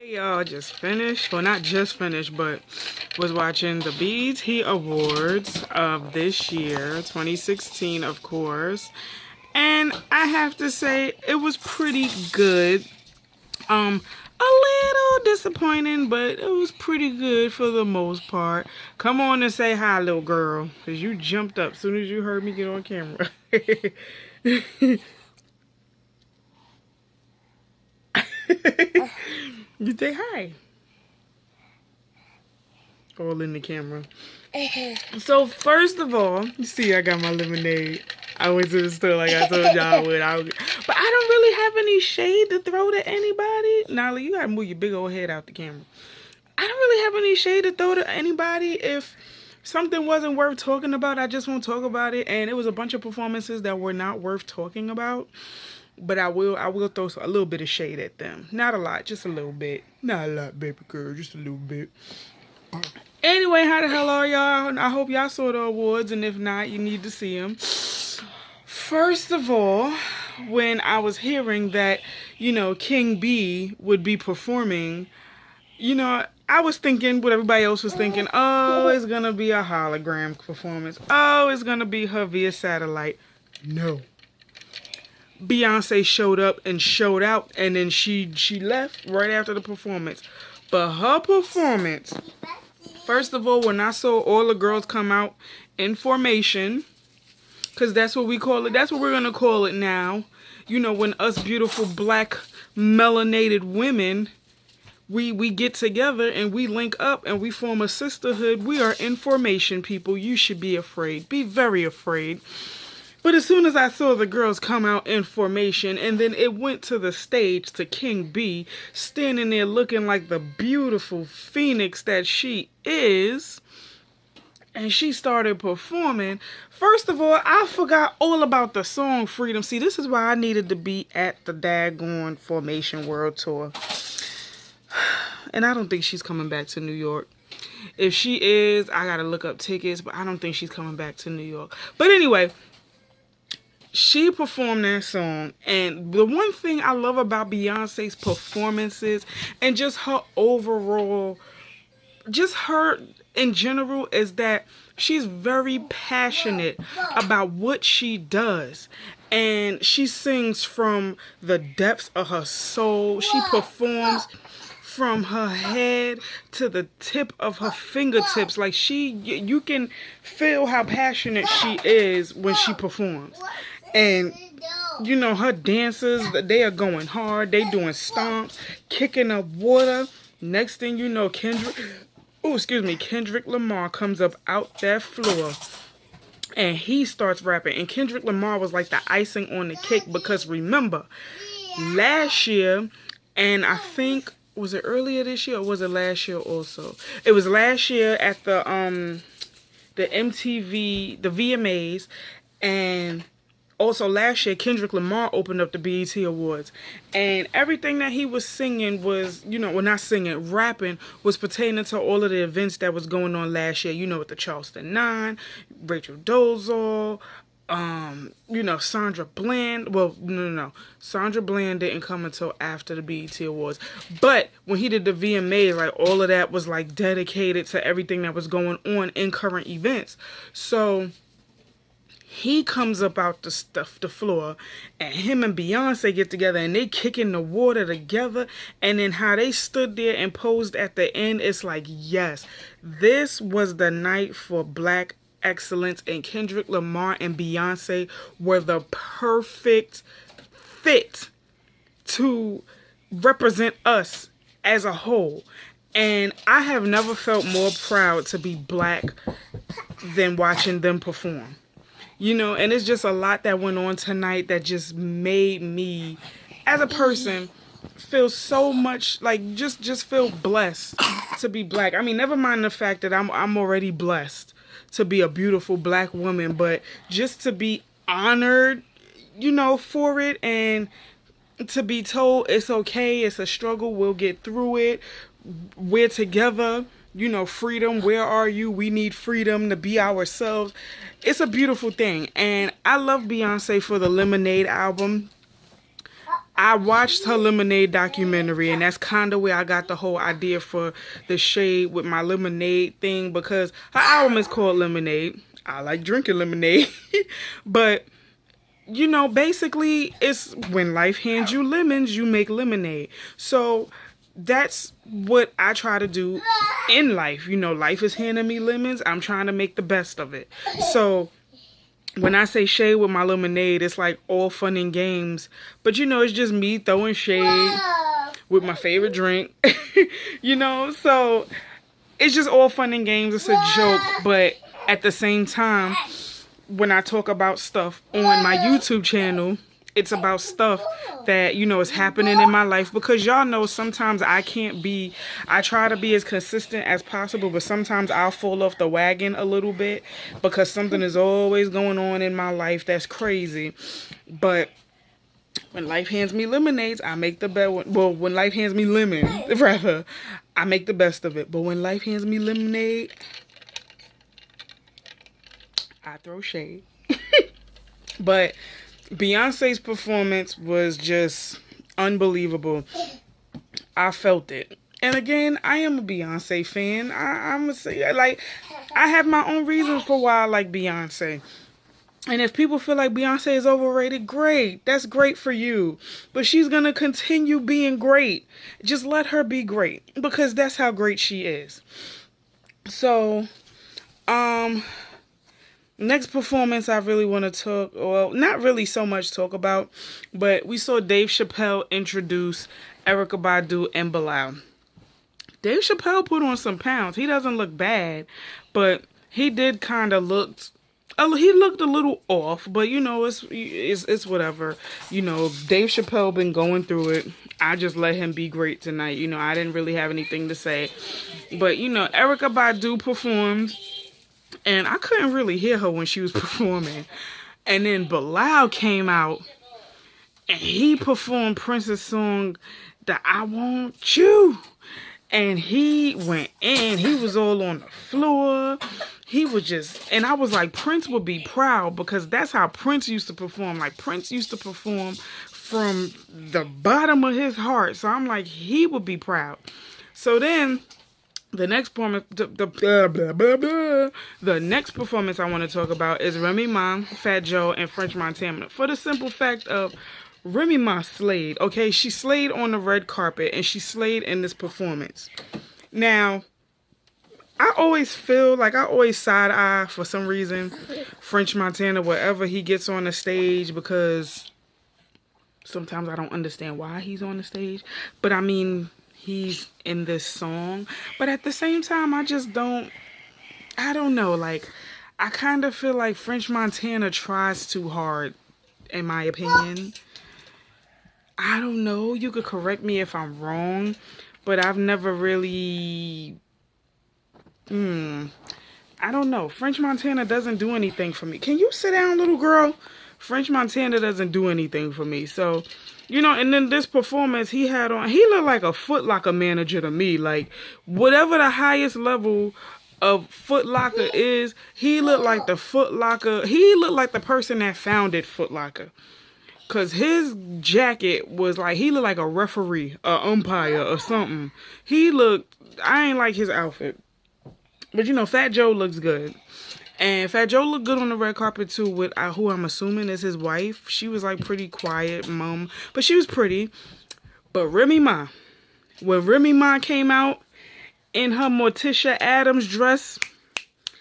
Y'all just finished, well not just finished, but was watching the BET Awards of this year, 2016 of course, and I have to say it was pretty good. A little disappointing, but it was pretty good for the most part. Come on and say hi, little girl, because you jumped up as soon as you heard me get on camera. You say hi. All in the camera. So first of all, you see I got my lemonade. I went to the store like I told y'all I would. But I don't really have any shade to throw to anybody. Nolly, you gotta move your big old head out the camera. I don't really have any shade to throw to anybody. If something wasn't worth talking about, I just won't talk about it. And it was a bunch of performances that were not worth talking about. But I will throw a little bit of shade at them. Not a lot, just a little bit. Not a lot, baby girl, just a little bit. Anyway, how the hell are y'all? I hope y'all saw the awards, and if not, you need to see them. First of all, when I was hearing that, King B would be performing, I was thinking what everybody else was thinking. Oh, it's gonna be a hologram performance. Oh, it's gonna be her via satellite. No. Beyonce showed up and showed out, and then she left right after the performance. But her performance, first of all, when I saw all the girls come out in formation, because that's what we call it, that's what we're going to call it now. When us beautiful black melanated women, we get together and we link up and we form a sisterhood. We are in formation, people. You should be afraid. Be very afraid. But as soon as I saw the girls come out in formation, and then it went to the stage to King B, standing there looking like the beautiful phoenix that she is, and she started performing. First of all, I forgot all about the song Freedom. See, this is why I needed to be at the daggone Formation World Tour. And I don't think she's coming back to New York. If she is, I gotta look up tickets, but I don't think she's coming back to New York. But anyway, she performed that song, and the one thing I love about Beyonce's performances and just her overall, just her in general, is that she's very passionate about what she does. And she sings from the depths of her soul. She performs from her head to the tip of her fingertips. Like you can feel how passionate she is when she performs. And, her dancers, they are going hard. They doing stomps, kicking up water. Next thing you know, Kendrick Lamar comes up out that floor. And he starts rapping. And Kendrick Lamar was like the icing on the cake. Because remember, last year, and I think, was it earlier this year or was it last year also? It was last year at the MTV, the VMAs. And also last year, Kendrick Lamar opened up the BET Awards. And everything that he was singing was, not singing, rapping, was pertaining to all of the events that was going on last year. With the Charleston 9, Rachel Dolezal, Sandra Bland. Well, no. Sandra Bland didn't come until after the BET Awards. But when he did the VMAs, like, all of that was, like, dedicated to everything that was going on in current events. So he comes up out the floor, and him and Beyonce get together, and they kicking the water together. And then how they stood there and posed at the end, it's like, yes, this was the night for black excellence, and Kendrick Lamar and Beyonce were the perfect fit to represent us as a whole. And I have never felt more proud to be black than watching them perform. And it's just a lot that went on tonight that just made me, as a person, feel so much, like, just feel blessed to be black. I mean, never mind the fact that I'm already blessed to be a beautiful black woman, but just to be honored, for it, and to be told it's okay, it's a struggle, we'll get through it, we're together. Freedom, where are you? We need freedom to be ourselves. It's a beautiful thing. And I love Beyonce for the Lemonade album. I watched her Lemonade documentary, and that's kind of where I got the whole idea for the shade with my lemonade thing, because her album is called Lemonade. I like drinking lemonade. But, you know, basically, it's when life hands you lemons, you make lemonade. So that's what I try to do in life. You know, life is handing me lemons. I'm trying to make the best of it. So when I say shade with my lemonade, it's like all fun and games. But, you know, it's just me throwing shade with my favorite drink. You know, so it's just all fun and games. It's a joke. But at the same time, when I talk about stuff on my YouTube channel, it's about stuff that, you know, is happening in my life. Because y'all know sometimes I try to be as consistent as possible, but sometimes I'll fall off the wagon a little bit because something is always going on in my life that's crazy. But when life hands me lemonades, I make the best. Well, when life hands me lemon, rather, I make the best of it. But when life hands me lemonade, I throw shade. But Beyonce's performance was just unbelievable. I felt it. And again, I am a Beyonce fan. I'm gonna say, like, I have my own reasons for why I like Beyonce. And if people feel like Beyonce is overrated, great. That's great for you. But she's gonna continue being great. Just let her be great, because that's how great she is. So, next performance I really want to talk, well, not really so much talk about, but we saw Dave Chappelle introduce Erykah Badu and Bilal. Dave Chappelle put on some pounds. He doesn't look bad, but he did kind of he looked a little off, but you know, it's whatever. You know, Dave Chappelle been going through it. I just let him be great tonight. You know, I didn't really have anything to say. But, you know, Erykah Badu performed, and I couldn't really hear her when she was performing. And then Bilal came out, and he performed Prince's song, the I Want You. And he went in. He was all on the floor. He was just, and I was like, Prince would be proud, because that's how Prince used to perform. Like, Prince used to perform from the bottom of his heart. So I'm like, he would be proud. So then the next performance, the next performance I want to talk about is Remy Ma, Fat Joe, and French Montana. For the simple fact of Remy Ma slayed. Okay, she slayed on the red carpet, and she slayed in this performance. Now, I always feel like I always side eye for some reason French Montana wherever he gets on the stage, because sometimes I don't understand why he's on the stage. But I mean, he's in this song. But at the same time, I don't know. Like, I kind of feel like French Montana tries too hard, in my opinion. I don't know. You could correct me if I'm wrong, but I've never really, I don't know. French Montana doesn't do anything for me. Can you sit down, little girl? French Montana doesn't do anything for me. So, you know, and then this performance he had on, he looked like a Foot Locker manager to me. Like, whatever the highest level of Foot Locker is, he looked like the Foot Locker, he looked like the person that founded Foot Locker. Because his jacket was like, he looked like a referee, a umpire or something. I ain't like his outfit. But, you know, Fat Joe looks good. And Fat Joe looked good on the red carpet, too, with who I'm assuming is his wife. She was, like, pretty quiet, mum. But she was pretty. But Remy Ma, when Remy Ma came out in her Morticia Addams dress,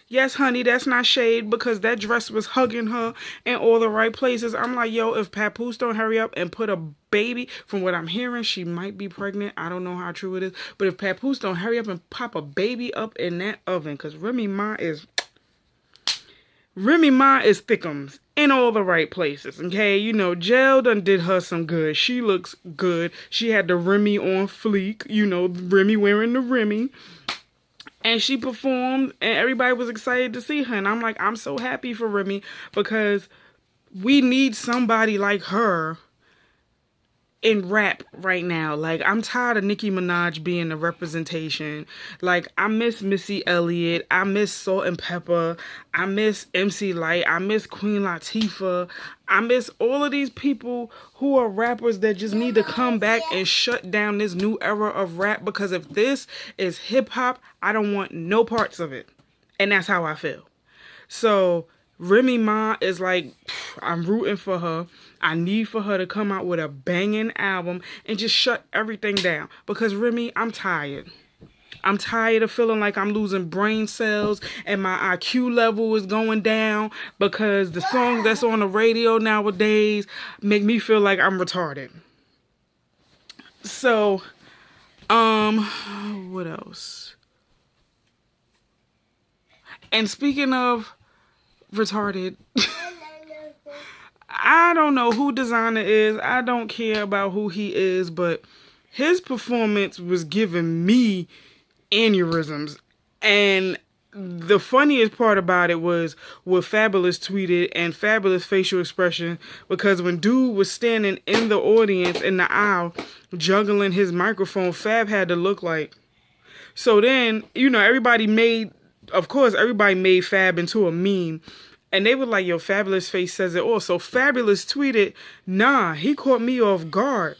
yes, honey, that's not shade, because that dress was hugging her in all the right places. I'm like, yo, if Papoose don't hurry up and put a baby, from what I'm hearing, she might be pregnant. I don't know how true it is. But if Papoose don't hurry up and pop a baby up in that oven, because Remy Ma is thickums in all the right places, okay? You know, Gel done did her some good. She looks good. She had the Remy on fleek. You know, Remy wearing the Remy. And she performed, and everybody was excited to see her. And I'm like, I'm so happy for Remy, because we need somebody like her in rap right now. Like, I'm tired of Nicki Minaj being the representation. Like, I miss Missy Elliott. I miss Salt and Pepper. I miss MC Lyte. I miss Queen Latifah. I miss all of these people who are rappers that just need to come back and shut down this new era of rap, because if this is hip hop, I don't want no parts of it. And that's how I feel. So Remy Ma is like, I'm rooting for her. I need for her to come out with a banging album and just shut everything down. Because Remy, I'm tired. I'm tired of feeling like I'm losing brain cells and my IQ level is going down because the songs that's on the radio nowadays make me feel like I'm retarded. So, what else? And speaking of retarded, I don't know who Designer is. I don't care about who he is, but his performance was giving me aneurysms. And the funniest part about it was what Fabulous tweeted and Fabulous facial expression, because when dude was standing in the audience in the aisle juggling his microphone, Fab had to look like. So then, everybody made Fab into a meme. And they were like, yo, Fabulous face says it all. So Fabulous tweeted, nah, he caught me off guard.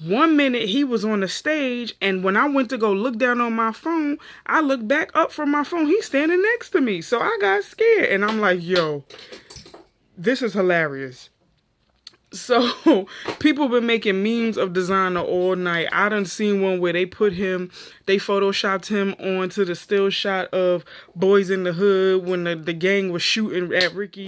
1 minute he was on the stage, and when I went to go look down on my phone, I looked back up from my phone. He's standing next to me. So I got scared. And I'm like, yo, this is hilarious. So people been making memes of Designer all night. I done seen one where they photoshopped him onto the still shot of Boys in the Hood when the gang was shooting at Ricky.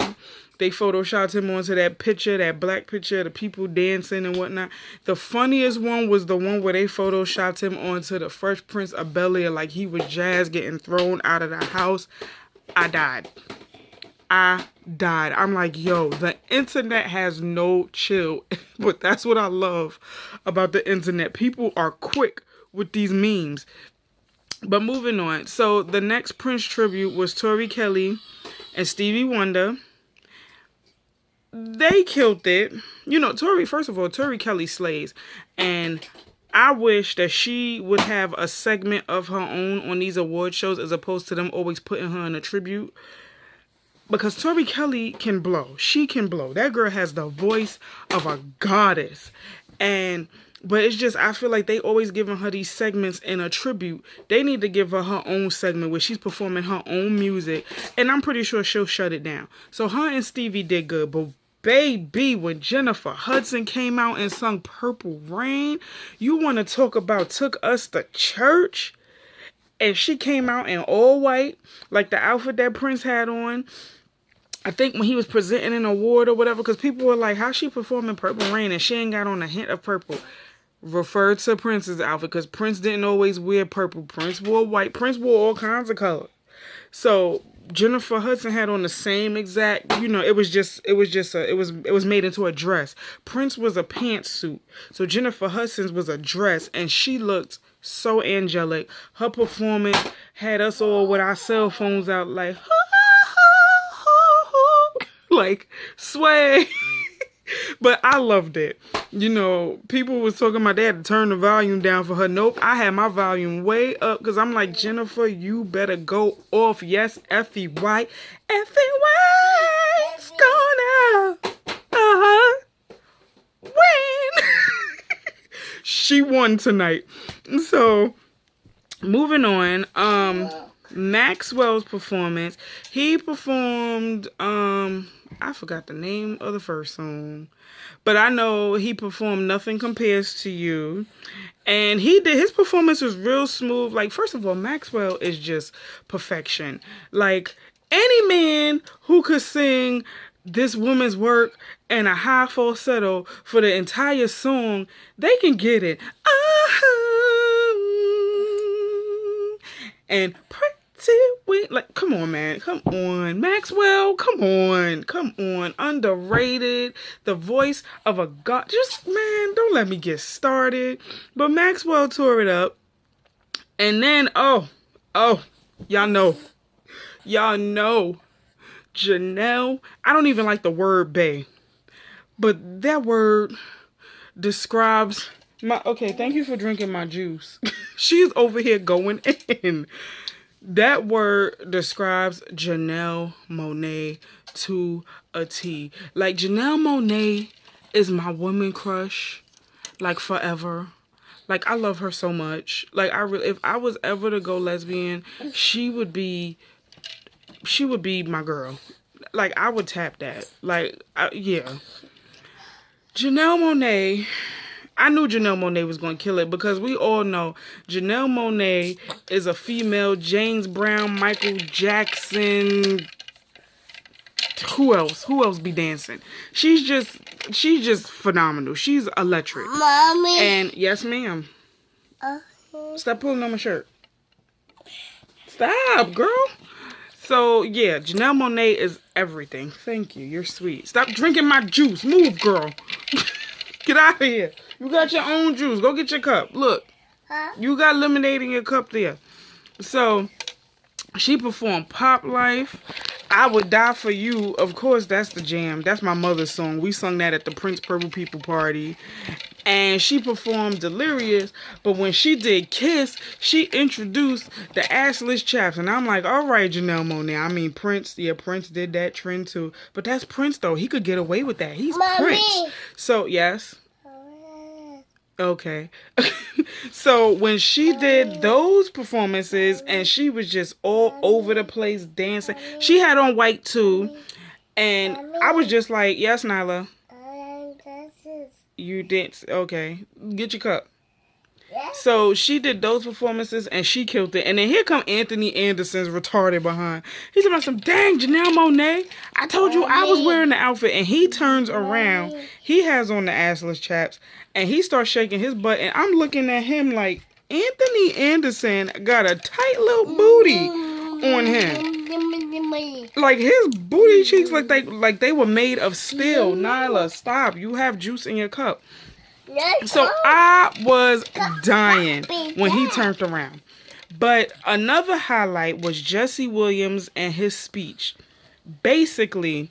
They photoshopped him onto that picture, that black picture, the people dancing and whatnot. The funniest one was the one where they photoshopped him onto the Fresh Prince of Bel-Air like he was Jazz getting thrown out of the house. I died. I'm like, yo, the internet has no chill. But that's what I love about the internet. People are quick with these memes. But moving on. So the next Prince tribute was Tori Kelly and Stevie Wonder. They killed it. Tori Kelly slays. And I wish that she would have a segment of her own on these award shows as opposed to them always putting her in a tribute. Because Tori Kelly can blow. She can blow. That girl has the voice of a goddess. But it's just, I feel like they always giving her these segments in a tribute. They need to give her her own segment where she's performing her own music. And I'm pretty sure she'll shut it down. So her and Stevie did good. But baby, when Jennifer Hudson came out and sung Purple Rain, you want to talk about took us to church? And she came out in all white, like the outfit that Prince had on. I think when he was presenting an award or whatever, because people were like, how's she performing Purple Rain and she ain't got on a hint of purple? Referred to Prince's outfit, because Prince didn't always wear purple. Prince wore white. Prince wore all kinds of color. So Jennifer Hudson had on the same exact, it was made into a dress. Prince was a pantsuit. So Jennifer Hudson's was a dress, and she looked so angelic. Her performance had us all with our cell phones out like, like sway. But I loved it. People was talking about they had to turn the volume down for her. Nope, I had my volume way up because I'm like, Jennifer, you better go off. Yes, Effie White. Effie White's gonna win. She won tonight. So, moving on. Maxwell's performance. He performed, I forgot the name of the first song, but I know he performed Nothing Compares to You, and his performance was real smooth. Like, first of all, Maxwell is just perfection. Like, any man who could sing This Woman's Work and a high falsetto for the entire song, they can get it. And like, come on, man. Come on. Maxwell, come on. Underrated. The voice of a god. Just, man, don't let me get started. But Maxwell tore it up. And then, y'all know. Janelle, I don't even like the word bae. But that word, describes my. Okay, thank you for drinking my juice. She's over here going in. That word describes Janelle Monáe to a T. Like, Janelle Monáe is my woman crush, like, forever. Like, I love her so much. Like, I really, if I was ever to go lesbian, she would be my girl. Like, I would tap that. Like, yeah. Janelle Monáe, I knew Janelle Monáe was going to kill it because we all know Janelle Monáe is a female James Brown, Michael Jackson. Who else? Who else be dancing? She's just phenomenal. She's electric. Mommy. And yes, ma'am. Stop pulling on my shirt. Stop, girl. So, yeah, Janelle Monáe is everything. Thank you. You're sweet. Stop drinking my juice. Move, girl. Get out of here. You got your own juice. Go get your cup. Look. You got lemonade in your cup there. So, she performed Pop Life. I Would Die For You. Of course, that's the jam. That's my mother's song. We sung that at the Prince Purple People party. And she performed Delirious, but when she did Kiss, she introduced the assless chaps. And I'm like, all right, Janelle Monáe. I mean, Prince, yeah, Prince did that trend too. But that's Prince, though. He could get away with that. He's Mommy. Prince. So, yes. Okay. So, when she did those performances, and she was just all over the place dancing. She had on white, too. And I was just like, yes, Nyla. You did. Okay. Get your cup. So she did those performances and she killed it. And then here come Anthony Anderson's retarded behind. He's about some, dang, Janelle Monáe. I told you I was wearing the outfit. And he turns around. He has on the assless chaps. And he starts shaking his butt. And I'm looking at him like, Anthony Anderson got a tight little booty on him. Like, his booty cheeks like they were made of steel. Nyla, stop. You have juice in your cup. So I was dying when he turned around. But another highlight was Jesse Williams and his speech. Basically,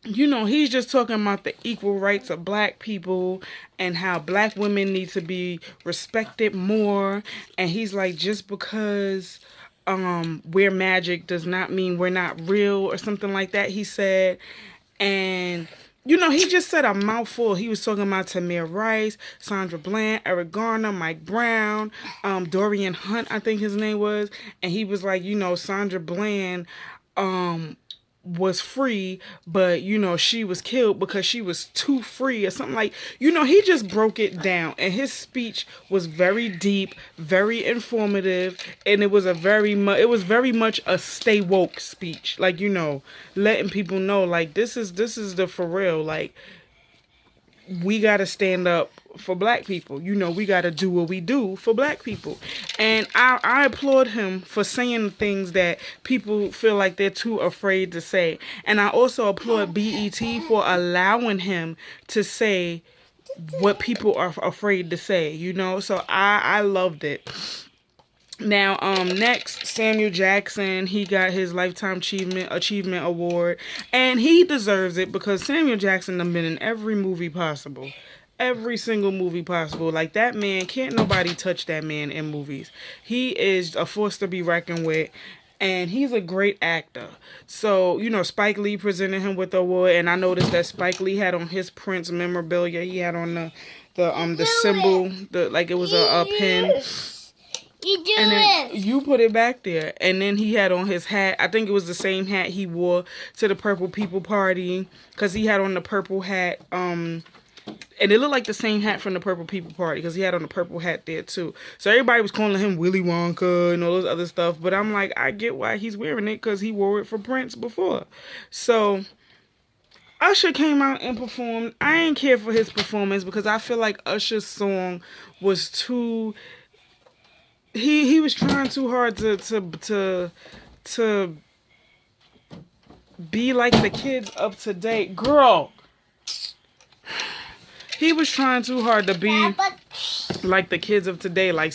you know, he's just talking about the equal rights of black people and how black women need to be respected more. And he's like, just because we're magic does not mean we're not real or something like that, he said. And, you know, he just said a mouthful. He was talking about Tamir Rice, Sandra Bland, Eric Garner, Mike Brown, Dorian Hunt, I think his name was. And he was like, you know, Sandra Bland was free, but, you know, she was killed because she was too free or something like, you know, he just broke it down. And his speech was very deep, very informative, and it was very much a stay woke speech. Like, you know, letting people know, like, this is the for real, like, we got to stand up for black people. You know, we got to do what we do for black people. And I applaud him for saying things that people feel like they're too afraid to say. And I also applaud BET for allowing him to say what people are afraid to say, you know? So I loved it. Now, next, Samuel Jackson, he got his Lifetime Achievement Award, and he deserves it because Samuel Jackson has been in every movie possible. Every single movie possible. Like, that man, can't nobody touch that man in movies. He is a force to be reckoned with, and he's a great actor. So, you know, Spike Lee presented him with the award, and I noticed that Spike Lee had on his Prince memorabilia, he had on the symbol, like it was a pin. And then you put it back there. And then he had on his hat. I think it was the same hat he wore to the Purple People Party. Because he had on the purple hat. And it looked like the same hat from the Purple People Party. Because he had on the purple hat there too. So everybody was calling him Willy Wonka and all those other stuff. But I'm like, I get why he's wearing it. Because he wore it for Prince before. So Usher came out and performed. I didn't care for his performance. Because I feel like Usher's song was too... He was trying too hard to be like the kids of today. Girl, He was trying too hard to be like the kids of today, like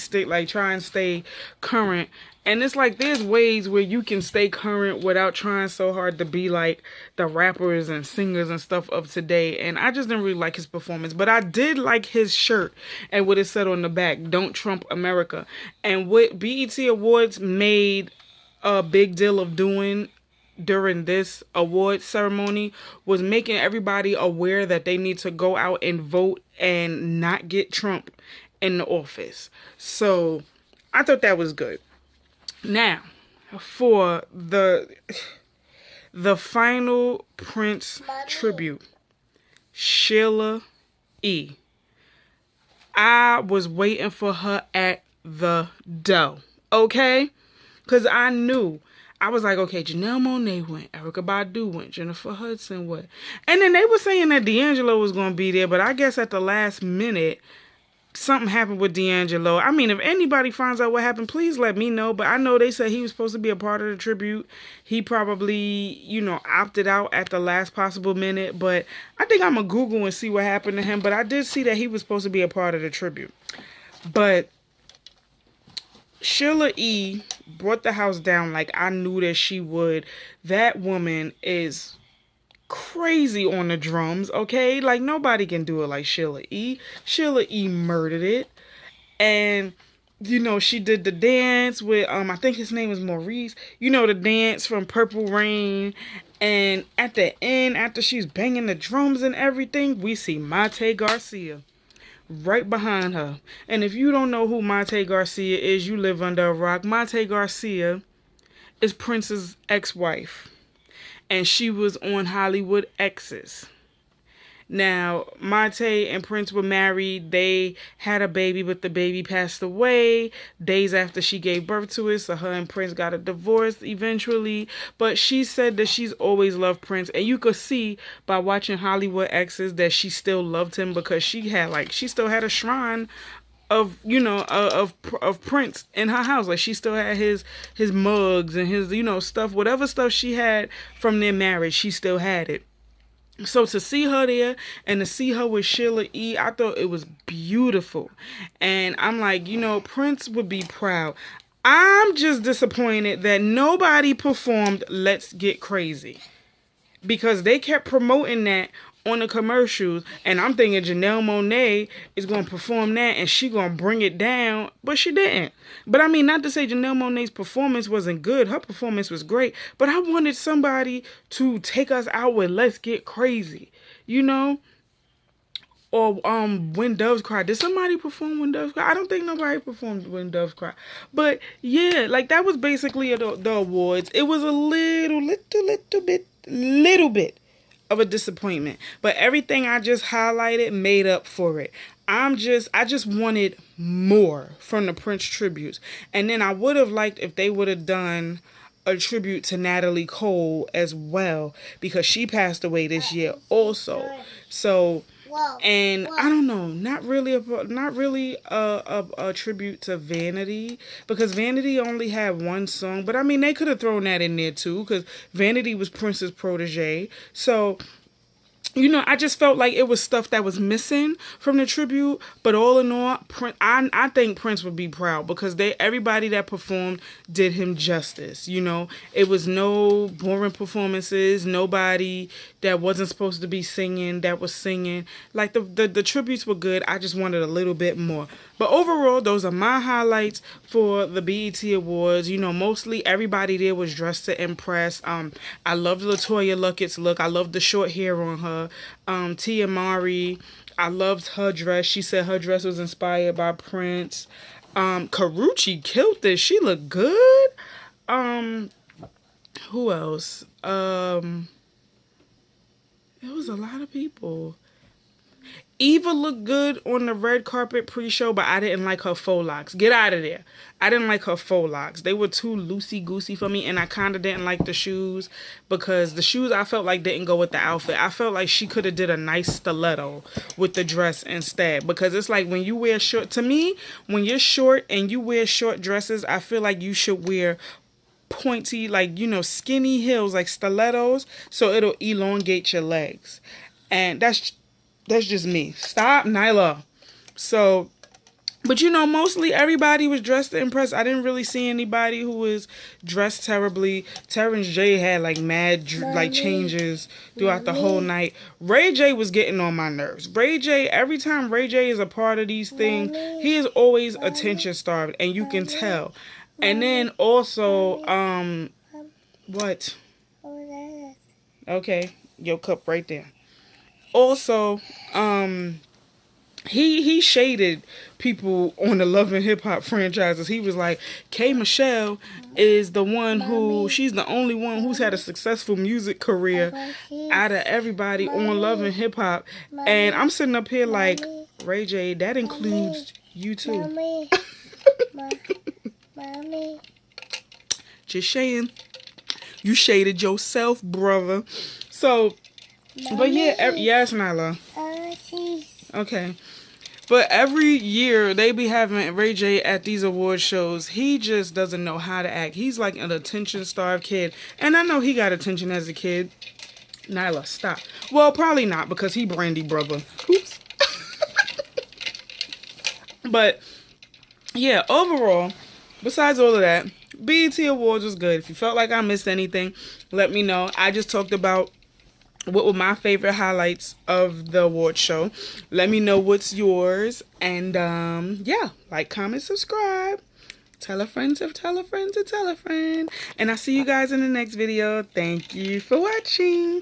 try and stay current. And it's like there's ways where you can stay current without trying so hard to be like the rappers and singers and stuff of today. And I just didn't really like his performance. But I did like his shirt and what it said on the back, "Don't Trump America." And what BET Awards made a big deal of doing during this award ceremony was making everybody aware that they need to go out and vote and not get Trump in the office. So I thought that was good. Now, for the final Prince tribute, Sheila E. I was waiting for her at the door, okay? Because I knew. I was like, okay, Janelle Monáe went, Erykah Badu went, Jennifer Hudson went. And then they were saying that D'Angelo was going to be there, but I guess at the last minute, something happened with D'Angelo. I mean, if anybody finds out what happened, please let me know. But I know they said he was supposed to be a part of the tribute. He probably, opted out at the last possible minute. But I think I'm going to Google and see what happened to him. But I did see that he was supposed to be a part of the tribute. But Sheila E. brought the house down like I knew that she would. That woman is crazy on the drums, okay? Like, nobody can do it like Sheila E. Sheila E. murdered it. And, she did the dance with, I think his name is Maurice. The dance from Purple Rain. And at the end, after she's banging the drums and everything, we see Mate Garcia right behind her. And if you don't know who Mate Garcia is, you live under a rock. Mate Garcia is Prince's ex-wife. And she was on Hollywood Exes. Now, Mate and Prince were married. They had a baby, but the baby passed away days after she gave birth to it. So her and Prince got a divorce eventually. But she said that she's always loved Prince. And you could see by watching Hollywood Exes that she still loved him because she still had a shrine of Prince in her house. Like, she still had his mugs and his stuff, whatever stuff she had from their marriage, she still had it. So to see her there and to see her with Sheila E., I thought it was beautiful. And I'm like, Prince would be proud. I'm just disappointed that nobody performed Let's Get Crazy, because they kept promoting that on the commercials, and I'm thinking Janelle Monáe is going to perform that and she going to bring it down, but she didn't. But I mean, not to say Janelle Monáe's performance wasn't good. Her performance was great, but I wanted somebody to take us out with Let's Get Crazy, or When Doves Cry. Did somebody perform When Doves Cry? I don't think nobody performed When Doves Cry. But yeah, like, that was basically the awards. It was a little bit of a disappointment, but everything I just highlighted made up for it. I just wanted more from the Prince tributes. And then I would have liked if they would have done a tribute to Natalie Cole as well, because she passed away this year also. So, and I don't know, not really a tribute to Vanity, because Vanity only had one song. But I mean, they could have thrown that in there too, because Vanity was Prince's protege. So, I just felt like it was stuff that was missing from the tribute. But all in all, I think Prince would be proud, because everybody that performed did him justice. It was no boring performances. Nobody that wasn't supposed to be singing that was singing. Like, the tributes were good. I just wanted a little bit more. But overall, those are my highlights for the BET Awards. Mostly everybody there was dressed to impress. I loved LaToya Luckett's look. I loved the short hair on her. Tia Mowry, I loved her dress. She said her dress was inspired by Prince. Karrueche killed this. She looked good. Who else? It was a lot of people. Eva looked good on the red carpet pre-show, but I didn't like her faux locks. Get out of there. I didn't like her faux locks. They were too loosey-goosey for me, and I kind of didn't like the shoes, because the shoes I felt like didn't go with the outfit. I felt like she could have did a nice stiletto with the dress instead, because it's like when you wear short, to me, when you're short and you wear short dresses, I feel like you should wear pointy, like, skinny heels, like stilettos, so it'll elongate your legs. And that's That's just me. Stop, Nyla. So, but you know, mostly everybody was dressed to impress. I didn't really see anybody who was dressed terribly. Terrence J had like mad like changes throughout the whole night. Ray J was getting on my nerves. Ray J, every time Ray J is a part of these things, he is always attention starved, and you can tell. And then also, what? Okay, your cup right there. Also, he shaded people on the Love and Hip Hop franchises. He was like, K Michelle is the one who, she's the only one who's had a successful music career out of everybody on Love and Hip Hop. And I'm sitting up here like, Ray J, that includes you too. Just saying. You shaded yourself, brother. So, but yeah, yes, Nyla. Okay. But every year they be having Ray J at these award shows. He just doesn't know how to act. He's like an attention-starved kid. And I know he got attention as a kid. Nyla, stop. Well, probably not because he Brandy brother. Oops. But, yeah, overall, besides all of that, BET Awards was good. If you felt like I missed anything, let me know. I just talked about what were my favorite highlights of the award show. Let me know what's yours. And, yeah, like, comment, subscribe. Tell a friend to tell a friend to tell a friend. And I'll see you guys in the next video. Thank you for watching.